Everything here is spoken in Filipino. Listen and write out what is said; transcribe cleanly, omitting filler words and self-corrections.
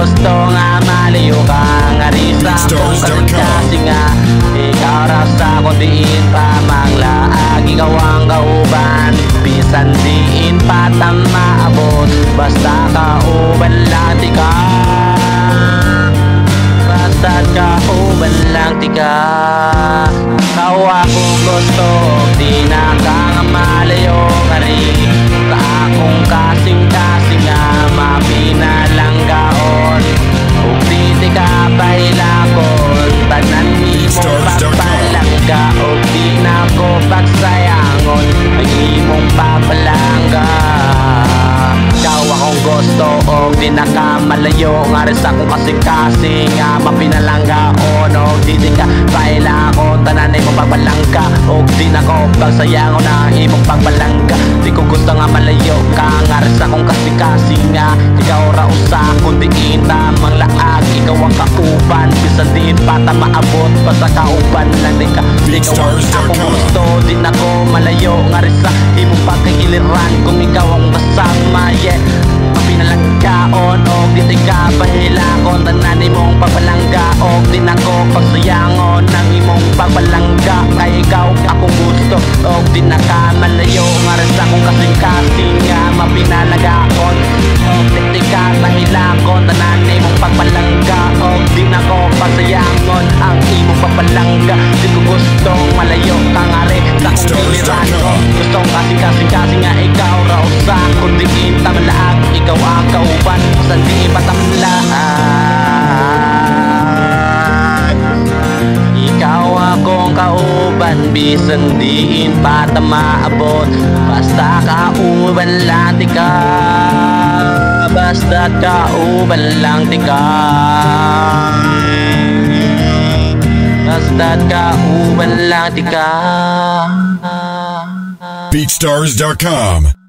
gusto nga maliyo ka nga risa kung kasi nga ikaw rasa kung diin pa manglaag ikaw ang kauban bisan diin pa maabot basta kauban lang tika basta kauban lang tika ikaw akong gusto di na ka nga malayo nga rin sa akong kasing-kasing nga mapinalanggaon ug di ka pahilakon tanan nimo papalangga ug di na ko pagsayangon ay imong papalangga ikaw akong gusto og di na ka malayo nga rin sa akong kasing-kasing nga mapinalanggaon og di ka pahilakon tanan nimo papalangga og di na ko pagsayangon ang imong papalangga di ko gusto nga malayo ka nga rin sa akong kasing-kasing nga ikaw ra usa kundi tamang laag ikaw ang kauban bisan di pa ta maabot basta kauban lang di ka ikaw ang akong gusto di na ko malayo nga rin sa imong pagkagiliran kung ikaw ang kasama yeah mapinalanggaon og di ka pahilakon tanan imong papalangga og di na ko pagsayangon ang imong papalangga kay ikaw akong gusto og di na ka malayo nga rin sa akong kasing-kasing nga mapinalanggaon og di ka pahilakon tanan imong papalangga og di na ko pagsayangon ang imong papalangga di ko gustong malayo ka nga rin sa akong giliran ko gustong kasing-kasing nga ikaw ra usa kundi tamalaag ikaw ang kauban sa di patamlaag ikaw akong kauban bisan diin pa ta maabot basta kauban lang tika basta kauban lang tika basta kauban lang tika BeatStars.com